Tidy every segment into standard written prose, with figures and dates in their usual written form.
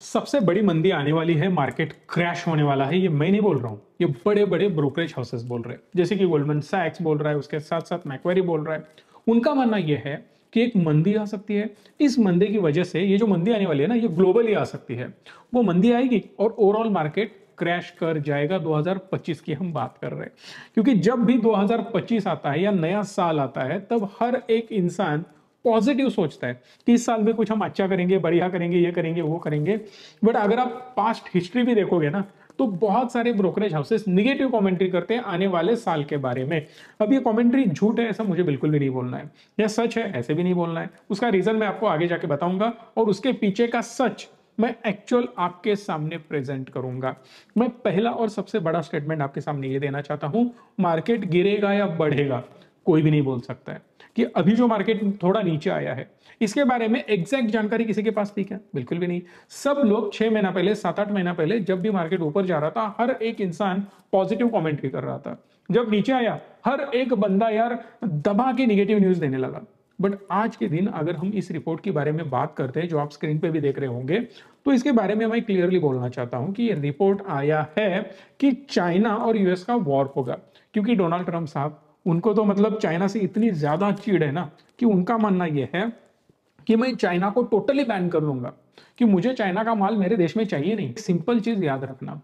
सबसे बड़ी मंदी आने वाली है, मार्केट क्रैश होने वाला है। ये मैं नहीं बोल रहा हूं, ये बड़े बड़े ब्रोकरेज हाउसेस बोल रहे हैं, जैसे कि गोल्डमैन सैक्स बोल रहा है, उसके साथ साथ मैक्वेरी बोल रहा है। उनका मानना यह है कि एक मंदी आ सकती है। इस मंदी की वजह से ये जो मंदी आने वाली है ना, ये ग्लोबली आ सकती है। वो मंदी आएगी और ओवरऑल मार्केट क्रैश कर जाएगा। 2025 की हम बात कर रहे हैं, क्योंकि जब भी 2025 आता है या नया साल आता है, तब हर एक इंसान पॉजिटिव सोचता है कि इस साल में कुछ हम अच्छा करेंगे, बढ़िया करेंगे, ये करेंगे, वो करेंगे। बट अगर आप पास्ट हिस्ट्री भी देखोगे ना, तो बहुत सारे ब्रोकरेज हाउसेस निगेटिव कमेंट्री करते हैं आने वाले साल के बारे में। अब ये कमेंट्री झूठ है ऐसा मुझे बिल्कुल भी नहीं बोलना है, या सच है ऐसे भी नहीं बोलना है। उसका रीजन मैं आपको आगे जाके बताऊंगा, और उसके पीछे का सच मैं एक्चुअल आपके सामने प्रेजेंट करूंगा। मैं पहला और सबसे बड़ा स्टेटमेंट आपके सामने ये देना चाहता हूं, मार्केट गिरेगा या बढ़ेगा कोई भी नहीं बोल सकता है। कि अभी जो मार्केट थोड़ा नीचे आया है, इसके बारे में एग्जैक्ट जानकारी किसी के पास थी क्या? बिल्कुल भी नहीं। सब लोग 6 महीना पहले, 7-8 महीना पहले, जब भी मार्केट ऊपर जा रहा था, हर एक इंसान पॉजिटिव कमेंट्री कर रहा था। जब नीचे आया, हर एक बंदा यार दबा के निगेटिव न्यूज देने लगा। बट आज के दिन अगर हम इस रिपोर्ट के बारे में बात करते हैं, जो आप स्क्रीन पे भी देख रहे होंगे, तो इसके बारे में मैं क्लियरली बोलना चाहता हूं कि ये रिपोर्ट आया है कि चाइना और यूएस का वॉर होगा। क्योंकि डोनाल्ड ट्रंप साहब, उनको तो मतलब चाइना से इतनी ज्यादा चिढ़ है ना, कि उनका मानना यह है कि मैं चाइना को टोटली बैन कर लूंगा, कि मुझे चाइना का माल मेरे देश में चाहिए नहीं। सिंपल चीज याद रखना,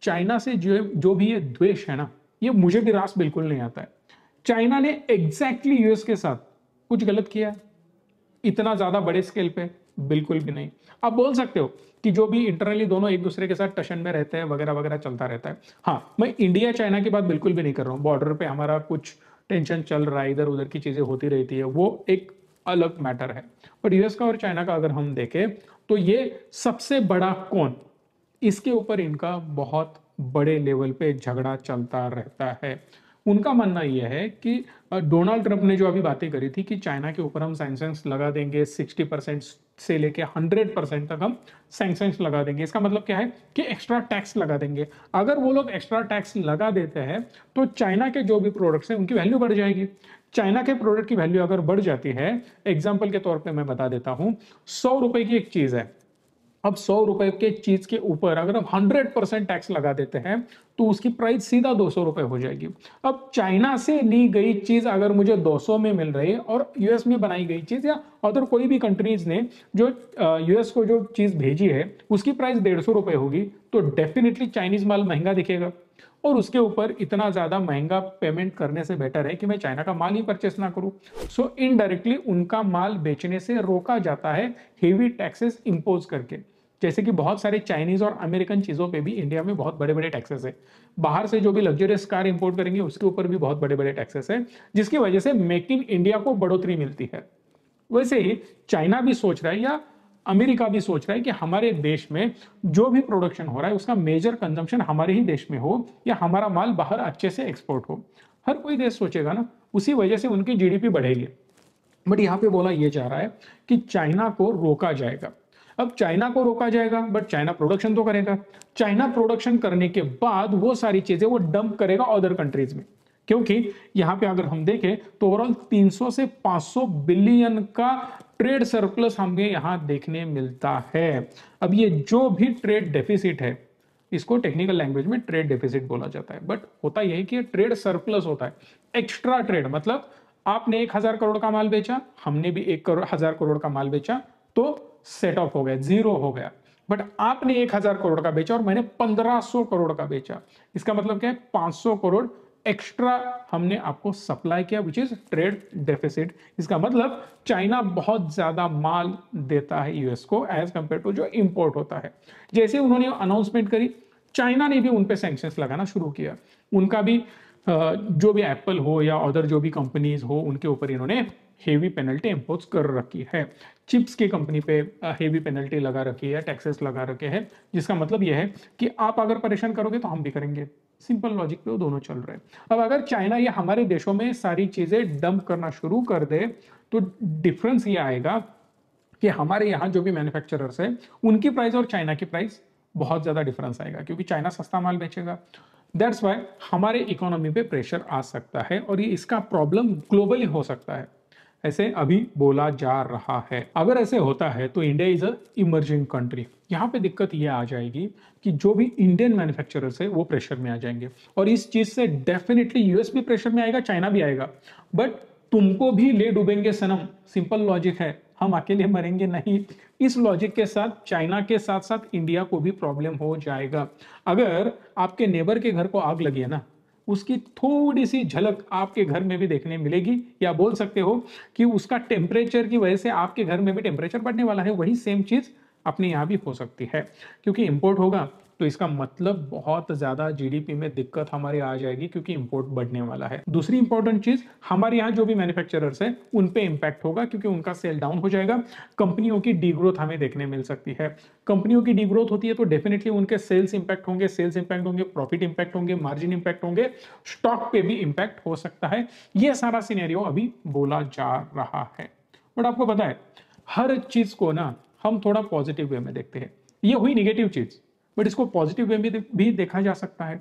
चाइना से जो जो भी ये द्वेष है ना, ये मुझे भी रास बिल्कुल नहीं आता है। चाइना ने एग्जैक्टली यूएस के साथ कुछ गलत किया है इतना ज्यादा बड़े स्केल पे? बिल्कुल भी नहीं। आप बोल सकते हो कि जो भी इंटरनली दोनों एक दूसरे के साथ टशन में रहते हैं, वगैरह वगैरह चलता रहता है। हाँ, मैं इंडिया चाइना की बात बिल्कुल भी नहीं कर रहा हूँ। बॉर्डर पे हमारा कुछ टेंशन चल रहा है, इधर उधर की चीजें होती रहती है, वो एक अलग मैटर है। बट यूएस का और चाइना का अगर हम देखें, तो ये सबसे बड़ा कौन, इसके ऊपर इनका बहुत बड़े लेवल पे झगड़ा चलता रहता है। उनका मानना यह है कि डोनाल्ड ट्रंप ने जो अभी बातें करी थी कि चाइना के ऊपर हम सैंक्शंस लगा देंगे, 60% से लेके 100% तक हम सैंक्शंस लगा देंगे। इसका मतलब क्या है कि एक्स्ट्रा टैक्स लगा देंगे। अगर वो लोग एक्स्ट्रा टैक्स लगा देते हैं, तो चाइना के जो भी प्रोडक्ट्स हैं उनकी वैल्यू बढ़ जाएगी। चाइना के प्रोडक्ट की वैल्यू अगर बढ़ जाती है, एग्जाम्पल के तौर पर मैं बता देता हूं, 100 रुपए की एक चीज है। अब 100 रुपए के चीज के ऊपर अगर हम 100% टैक्स लगा देते हैं, तो उसकी प्राइस सीधा 200 रुपए हो जाएगी। अब चाइना से ली गई चीज अगर मुझे 200 में मिल रही है, और यूएस में बनाई गई चीज या अदर कोई भी कंट्रीज ने जो यूएस को जो चीज भेजी है, उसकी प्राइस 150 रुपए होगी, तो डेफिनेटली चाइनीज माल महंगा दिखेगा। और उसके ऊपर इतना ज्यादा महंगा पेमेंट करने से बेटर है कि मैं चाइना का माल ही परचेस ना करूं। सो इनडायरेक्टली उनका माल बेचने से रोका जाता है हेवी टैक्सेस इंपोज करके। जैसे कि बहुत सारे चाइनीज और अमेरिकन चीजों पे भी इंडिया में बहुत बड़े बड़े टैक्सेस है। बाहर से जो भी लग्जरियस कार इंपोर्ट करेंगे, उसके ऊपर भी बहुत बड़े बड़े टैक्सेस है, जिसकी वजह से मेक इन इंडिया को बढ़ोतरी मिलती है। वैसे ही चाइना भी सोच रहा है, या अमेरिका भी सोच रहा है कि हमारे देश में जो भी प्रोडक्शन हो रहा है, उसका मेजर कंजम्पशन हमारे ही देश में हो, या हमारा माल बाहर अच्छे से एक्सपोर्ट हो। हर कोई देश सोचेगा ना, उसी वजह से उनकी जीडीपी बढ़ेगी। बट यहां पे बोला यह जा रहा है कि चाइना को रोका जाएगा। अब चाइना को रोका जाएगा, बट चाइना प्रोडक्शन तो करेगा। चाइना प्रोडक्शन करने के बाद वो सारी चीजें वो डंप करेगा अदर कंट्रीज में। क्योंकि यहां पे अगर हम देखें, तो ओवरऑल 300 से 500 बिलियन का ट्रेड सरप्लस हमें यहां देखने मिलता है। अब ये जो भी ट्रेड डेफिसिट है, इसको टेक्निकल लैंग्वेज में ट्रेड डेफिसिट बोला जाता है, बट होता यह है कि ट्रेड सरप्लस होता है। एक्स्ट्रा ट्रेड मतलब आपने 1,000 करोड़ का माल बेचा, हमने भी 1,000 करोड़ का माल बेचा, तो सेट ऑफ हो गया, जीरो हो गया। बट आपने 1,000 करोड़ का बेचा और मैंने 1,500 करोड़ का बेचा। इसका मतलब क्या है? 500 करोड़ एक्स्ट्रा हमने आपको सप्लाई किया, विच इज ट्रेड डेफिसिट। इसका मतलब चाइना बहुत ज्यादा माल देता है यूएस को एज कंपेयर टू जो इंपोर्ट होता है। जैसे उन्होंने अनाउंसमेंट करी, चाइना ने भी उन पे सैंक्शंस लगाना शुरू किया। उनका भी जो भी एप्पल हो या अदर जो भी कंपनीज हो, उनके ऊपर इन्होंने हेवी पेनल्टी इंपोज कर रखी है। चिप्स की कंपनी पे हेवी पेनल्टी लगा रखी है, टैक्सेस लगा रखे हैं, जिसका मतलब यह है कि आप अगर परेशान करोगे तो हम भी करेंगे। सिंपल लॉजिक पे वो दोनों चल रहे हैं। अब अगर चाइना ये हमारे देशों में सारी चीजें डंप करना शुरू कर दे, तो डिफरेंस ये आएगा कि हमारे यहाँ जो भी मैन्युफैक्चरर्स है, उनकी प्राइस और चाइना की प्राइस बहुत ज्यादा डिफरेंस आएगा, क्योंकि चाइना सस्ता माल बेचेगा। दैट्स वाई हमारे इकोनॉमी पे प्रेशर आ सकता है, और ये इसका प्रॉब्लम ग्लोबली हो सकता है। ऐसे अभी बोला जा रहा है। अगर ऐसे होता है तो India is a emerging country. यहाँ पे दिक्कत ये आ जाएगी कि जो भी इंडियन मैन्युफैक्चरर्स है वो प्रेशर में आ जाएंगे, और इस चीज से डेफिनेटली यूएस भी प्रेशर में आएगा, चाइना भी आएगा। बट तुमको भी ले डूबेंगे सनम, सिंपल लॉजिक है, हम अकेले मरेंगे नहीं। इस लॉजिक के साथ चाइना के साथ साथ इंडिया को भी प्रॉब्लम हो जाएगा। अगर आपके नेबर के घर को आग लगी है ना, उसकी थोड़ी सी झलक आपके घर में भी देखने मिलेगी, या बोल सकते हो कि उसका टेम्परेचर की वजह से आपके घर में भी टेम्परेचर बढ़ने वाला है। वही सेम चीज अपने यहाँ भी हो सकती है, क्योंकि इंपोर्ट होगा तो इसका मतलब बहुत ज्यादा जीडीपी में दिक्कत हमारे आ जाएगी, क्योंकि इंपोर्ट बढ़ने वाला है। दूसरी इंपॉर्टेंट चीज, हमारे यहाँ जो भी मैन्युफैक्चरर्स है उन पे इंपैक्ट होगा, क्योंकि उनका सेल डाउन हो जाएगा। कंपनियों की डीग्रोथ हमें देखने मिल सकती है। कंपनियों की डीग्रोथ होती है तो डेफिनेटली उनके सेल्स इंपैक्ट होंगे, प्रॉफिट इंपैक्ट होंगे, मार्जिन इंपैक्ट होंगे, स्टॉक पे भी इंपैक्ट हो सकता है। यह सारा सिनेरियो अभी बोला जा रहा है। बट आपको पता है, हर चीज को ना हम थोड़ा पॉजिटिव वे में देखते हैं। ये हुई निगेटिव चीज, बट इसको पॉजिटिव वे में भी देखा जा सकता है।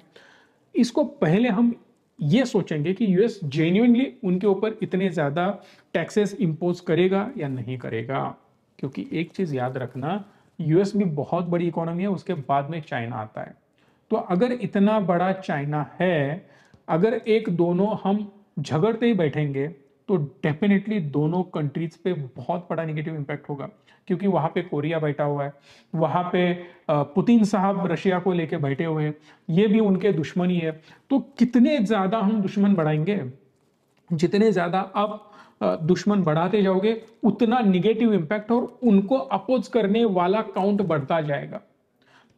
इसको पहले हम ये सोचेंगे कि यूएस जेन्युइनली उनके ऊपर इतने ज्यादा टैक्सेस इंपोज करेगा या नहीं करेगा। क्योंकि एक चीज याद रखना, यूएस भी बहुत बड़ी इकोनॉमी है, उसके बाद में चाइना आता है। तो अगर इतना बड़ा चाइना है, अगर एक दोनों हम झगड़ते ही बैठेंगे तो डेफिनेटली दोनों कंट्रीज पे बहुत बड़ा नेगेटिव इंपैक्ट होगा। क्योंकि वहां पे कोरिया बैठा हुआ है, वहां पे पुतिन साहब रशिया को लेके बैठे हुए हैं, ये भी उनके दुश्मनी है। तो कितने ज्यादा हम दुश्मन बढ़ाएंगे, जितने ज्यादा आप दुश्मन बढ़ाते जाओगे उतना निगेटिव इंपैक्ट और उनको अपोज करने वाला काउंट बढ़ता जाएगा।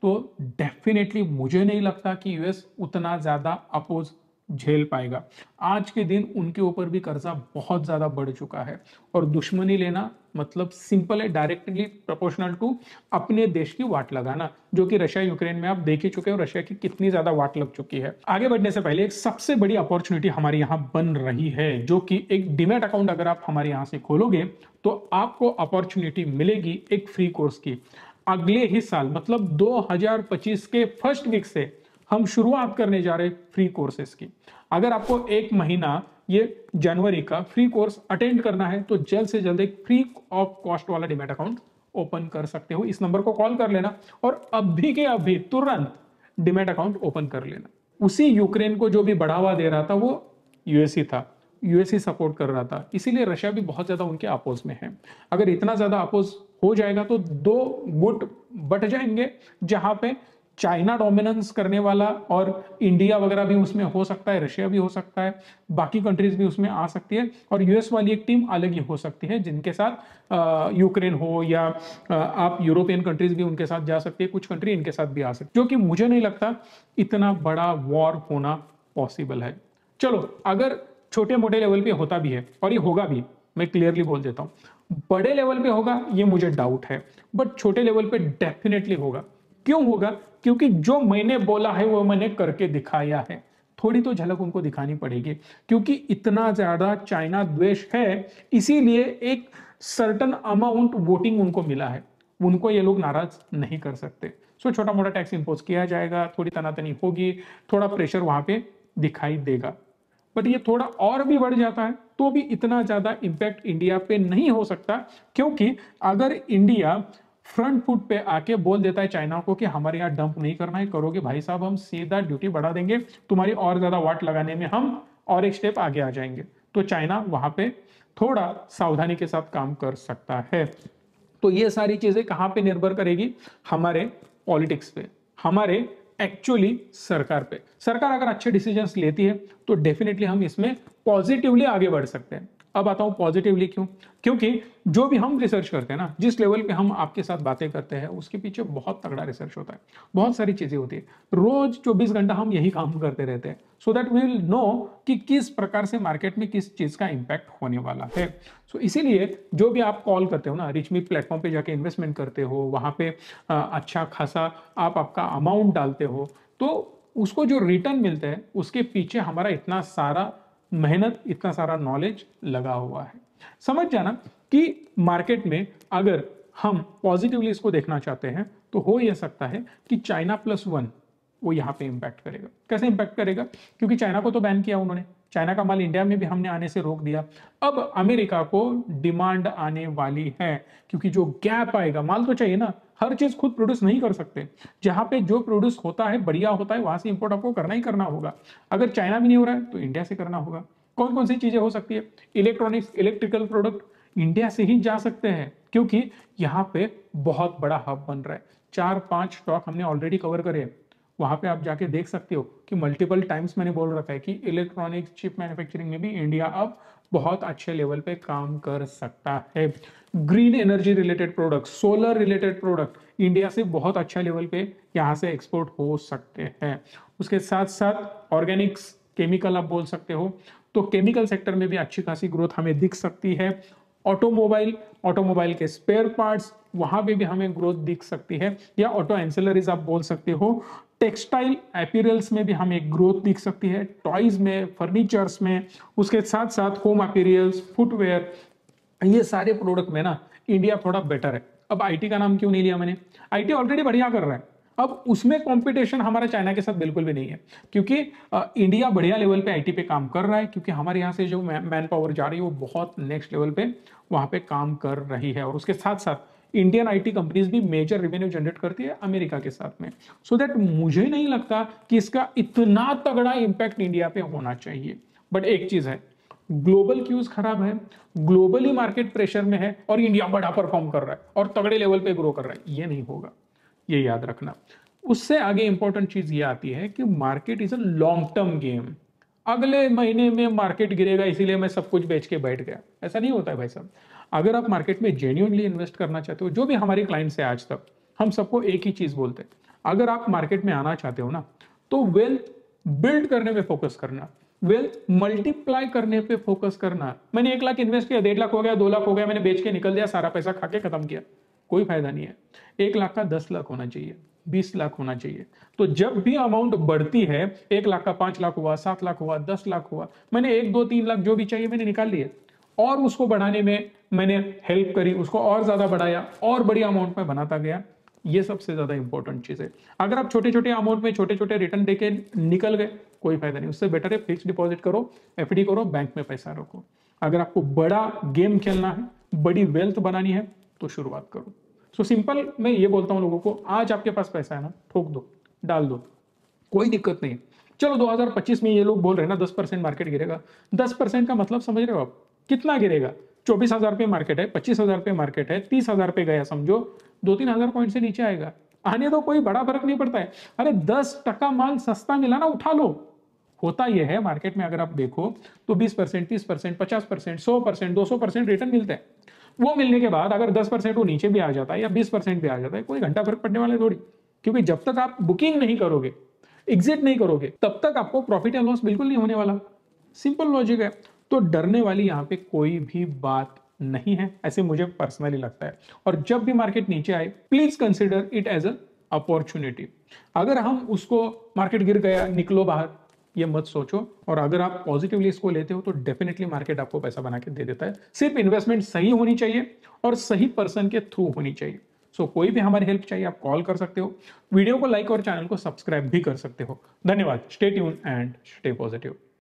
तो डेफिनेटली मुझे नहीं लगता कि यूएस उतना ज्यादा अपोज झेल पाएगा। आज के दिन उनके ऊपर भी कर्जा बहुत ज्यादा बढ़ चुका है, और दुश्मनी लेना मतलब सिंपल है, डायरेक्टली प्रोपोर्शनल टू अपने देश की वाट लगाना, जो कि रशिया यूक्रेन में आप देख ही चुके हो रशिया की कितनी ज्यादा वाट लग चुकी है। आगे बढ़ने से पहले एक सबसे बड़ी अपॉर्चुनिटी हमारे यहाँ बन रही है, जो कि एक डीमैट अकाउंट अगर आप हमारे यहाँ से खोलोगे तो आपको अपॉर्चुनिटी मिलेगी एक फ्री कोर्स की। अगले ही साल मतलब 2025 के फर्स्ट वीक से हम शुरुआत करने जा रहे फ्री कोर्सेस की। अगर आपको एक महीना ये जनवरी का फ्री कोर्स अटेंड करना है तो जल्द से जल्द एक फ्री ऑफ कॉस्ट वाला डीमैट अकाउंट ओपन कर सकते हो। इस नंबर को कॉल कर लेना और अभी के अभी तुरंत डीमैट अकाउंट ओपन कर लेना। उसी यूक्रेन को जो भी बढ़ावा दे रहा था वो यूएसई था, यूएसई सपोर्ट कर रहा था, इसीलिए रशिया भी बहुत ज्यादा उनके अपोज में है। अगर इतना ज्यादा अपोज हो जाएगा तो दो गुट बट जाएंगे, जहां पे चाइना डोमिनेंस करने वाला और इंडिया वगैरह भी उसमें हो सकता है, रशिया भी हो सकता है, बाकी कंट्रीज भी उसमें आ सकती है, और यूएस वाली एक टीम अलग ही हो सकती है जिनके साथ यूक्रेन हो या आप यूरोपियन कंट्रीज भी उनके साथ जा सकती है, कुछ कंट्री इनके साथ भी आ सकती है, जो कि मुझे नहीं लगता इतना बड़ा वॉर होना पॉसिबल है। चलो, अगर छोटे मोटे लेवल पे होता भी है, और ये होगा भी, मैं क्लियरली बोल देता हूं, बड़े लेवल पे होगा ये मुझे डाउट है, बट छोटे लेवल पे डेफिनेटली होगा। क्यों होगा? क्योंकि जो मैंने बोला है वो मैंने करके दिखाया है। थोड़ी तो झलक उनको दिखानी पड़ेगी, क्योंकि इतना ज्यादा चाइना द्वेष है, इसीलिए एक सर्टन अमाउंट वोटिंग उनको मिला है, उनको ये लोग नाराज नहीं कर सकते। सो छोटा मोटा टैक्स इंपोज किया जाएगा, थोड़ी तनातनी होगी, थोड़ा प्रेशर वहां पे दिखाई देगा, बट ये थोड़ा और भी बढ़ जाता है तो भी इतना ज्यादा इंपैक्ट इंडिया पे नहीं हो सकता। क्योंकि अगर इंडिया फ्रंट फुट पे आके बोल देता है चाइना को कि हमारे यहाँ डंप नहीं करना है, करोगे भाई साहब हम सीधा ड्यूटी बढ़ा देंगे, तुम्हारी और ज्यादा वाट लगाने में हम और एक स्टेप आगे आ जाएंगे, तो चाइना वहां पे थोड़ा सावधानी के साथ काम कर सकता है। तो ये सारी चीजें कहां पे निर्भर करेगी? हमारे पॉलिटिक्स पे, हमारे एक्चुअली सरकार पे। सरकार अगर अच्छे डिसीजंस लेती है तो डेफिनेटली हम इसमें पॉजिटिवली आगे बढ़ सकते हैं। अब आता हूं पॉजिटिवली क्यों? क्योंकि जो भी हम रिसर्च करते हैं ना, जिस लेवल पे हम आपके साथ बातें करते हैं, उसके पीछे बहुत तगड़ा रिसर्च होता है, बहुत सारी चीजें होती है। रोज 24 घंटा हम यही काम करते रहते हैं, so that we will know कि किस प्रकार से मार्केट में किस चीज का इंपैक्ट होने वाला है। सो इसीलिए जो भी आप कॉल करते हो ना, रिचमी प्लेटफॉर्म पे जाके इन्वेस्टमेंट करते हो, वहां पे अच्छा खासा आप आपका अमाउंट डालते हो, तो उसको जो रिटर्न मिलता है उसके पीछे हमारा इतना सारा मेहनत, इतना सारा नॉलेज लगा हुआ है। समझ जाना कि मार्केट में अगर हम पॉजिटिवली इसको देखना चाहते हैं तो हो यह सकता है कि चाइना +1 वो यहां पे इंपैक्ट करेगा। कैसे इंपैक्ट करेगा? क्योंकि चाइना को तो बैन किया उन्होंने, चाइना का माल इंडिया में भी हमने आने से रोक दिया। अब अमेरिका को डिमांड आने वाली है, क्योंकि जो गैप आएगा, माल तो चाहिए ना, हर चीज खुद प्रोड्यूस नहीं कर सकते। जहां पे जो प्रोड्यूस होता है बढ़िया होता है, वहां से इंपोर्ट आपको करना ही करना होगा। अगर चाइना भी नहीं हो रहा है तो इंडिया से करना होगा। कौन कौन सी चीजें हो सकती है? इलेक्ट्रॉनिक्स, इलेक्ट्रिकल प्रोडक्ट इंडिया से ही जा सकते हैं, क्योंकि यहाँ पे बहुत बड़ा हब बन रहा है। 4-5 स्टॉक हमने ऑलरेडी कवर करे, वहां पे आप जाके देख सकते हो कि मल्टीपल टाइम्स मैंने बोल रखा है कि इलेक्ट्रॉनिक्स चिप मैन्युफैक्चरिंग में भी इंडिया अब बहुत अच्छे लेवल पे काम कर सकता है। Green energy related product, solar related product India से बहुत अच्छा लेवल पे यहाँ से एक्सपोर्ट हो सकते हैं। उसके साथ साथ ऑर्गेनिक्स, केमिकल आप बोल सकते हो, तो केमिकल सेक्टर में भी अच्छी खासी ग्रोथ हमें दिख सकती है। ऑटोमोबाइल, ऑटोमोबाइल के स्पेयर पार्ट्स, वहां पे भी हमें ग्रोथ दिख सकती है, या ऑटो एंसिलरीज आप बोल सकते हो। टेक्सटाइल अपीयरल्स में भी हमें ग्रोथ दिख सकती है, टॉयज में, फर्नीचर्स में, उसके साथ साथ होम अपीयरल्स, फुटवेयर, ये सारे प्रोडक्ट में ना इंडिया थोड़ा बेटर है। अब आईटी का नाम क्यों नहीं लिया मैंने? आईटी ऑलरेडी बढ़िया कर रहा है, अब उसमें कंपटीशन हमारा चाइना के साथ बिल्कुल भी नहीं है, क्योंकि इंडिया बढ़िया लेवल पे आईटी पे काम कर रहा है, क्योंकि हमारे यहाँ से जो मैन पावर जा रही है वो बहुत नेक्स्ट लेवल पे वहां पे काम कर रही है। और उसके साथ साथ इंडियन आईटी कंपनीज भी मेजर रेवेन्यू जनरेट करती है अमेरिका के साथ में। सो दैट मुझे नहीं लगता कि इसका इतना तगड़ा इंपैक्ट इंडिया पे होना चाहिए। बट एक चीज है, ग्लोबल क्यूज खराब है, ग्लोबली मार्केट प्रेशर में है और इंडिया बड़ा परफॉर्म कर रहा है और तगड़े लेवल पे ग्रो कर रहा है, ये नहीं होगा, ये याद रखना। उससे आगे इंपॉर्टेंट चीज ये आती है कि market is a long term game. अगले महीने में मार्केट गिरेगा इसीलिए मैं सब कुछ बेच के बैठ गया, ऐसा नहीं होता है भाई साहब। अगर आप मार्केट में जेन्युइनली इन्वेस्ट करना चाहते हो, जो भी हमारे क्लाइंट से आज तक हम सबको एक ही चीज बोलते हैं, अगर आप मार्केट में आना चाहते हो ना, तो वेल्थ बिल्ड करने में फोकस करना, वेल्थ मल्टीप्लाई करने पे फोकस करना। मैंने 1 लाख इन्वेस्ट किया, 1.5 लाख हो गया, 2 लाख हो गया, मैंने बेच के निकल दिया, सारा पैसा खा के खत्म किया, कोई फायदा नहीं है। 1 लाख का 10 लाख होना चाहिए, 20 लाख होना चाहिए। तो जब भी अमाउंट बढ़ती है, 1 लाख का 5 लाख हुआ, 7 लाख हुआ, 10 लाख हुआ, मैंने 1, 2, 3 लाख जो भी चाहिए मैंने निकाल लिए, और उसको बढ़ाने में मैंने हेल्प करी, उसको और ज्यादा बढ़ाया और बड़ी अमाउंट में बनाता गया। ये सबसे ज्यादा इंपॉर्टेंट चीज है। अगर आप छोटे छोटे अमाउंट में छोटे छोटे रिटर्न देके निकल गए, कोई फायदा नहीं, उससे बेटर है फिक्स डिपॉजिट करो, एफडी करो, बैंक में पैसा रखो। अगर आपको बड़ा गेम खेलना है, बड़ी वेल्थ बनानी है, तो शुरुआत करो। सो सिंपल मैं ये बोलता हूं लोगों को, आज आपके पास पैसा है ना, ठोक दो, डाल दो, कोई दिक्कत नहीं। चलो 2025 में ये लोग बोल रहे हैं ना 10% मार्केट गिरेगा, 10% का मतलब समझ रहे हो आप कितना गिरेगा? 24,000 पे मार्केट है, 25,000 पे मार्केट है, 30,000 पे गया समझो, 2-3 हजार पॉइंट से नीचे आएगा, आने दो, कोई बड़ा फर्क नहीं पड़ता है। अरे 10% माल सस्ता मिला ना, उठा लो। होता यह है मार्केट में, अगर आप देखो तो 20%, 30%, 50%, 100%, 200% रिटर्न मिलते हैं। वो मिलने के बाद अगर 10% वो नीचे भी आ जाता है या 20% भी आ जाता है, कोई घंटा फर्क पड़ने वाला है थोड़ी, क्योंकि जब तक आप बुकिंग नहीं करोगे, एग्जिट नहीं करोगे, तब तक आपको प्रॉफिट या लॉस बिल्कुल नहीं होने वाला। सिंपल लॉजिक है। तो डरने वाली यहां पे कोई भी बात नहीं है, ऐसे मुझे पर्सनली लगता है। और जब भी मार्केट नीचे आए, please consider it as a opportunity. अगर हम उसको, मार्केट गिर गया निकलो बाहर, ये मत सोचो। और अगर आप पॉजिटिवली इसको लेते हो तो डेफिनेटली मार्केट आपको पैसा बना के दे देता है। सिर्फ इन्वेस्टमेंट सही होनी चाहिए और सही पर्सन के थ्रू होनी चाहिए। सो कोई भी हमारी हेल्प चाहिए आप कॉल कर सकते हो, वीडियो को लाइक और चैनल को सब्सक्राइब भी कर सकते हो। धन्यवाद। Stay tune and stay positive.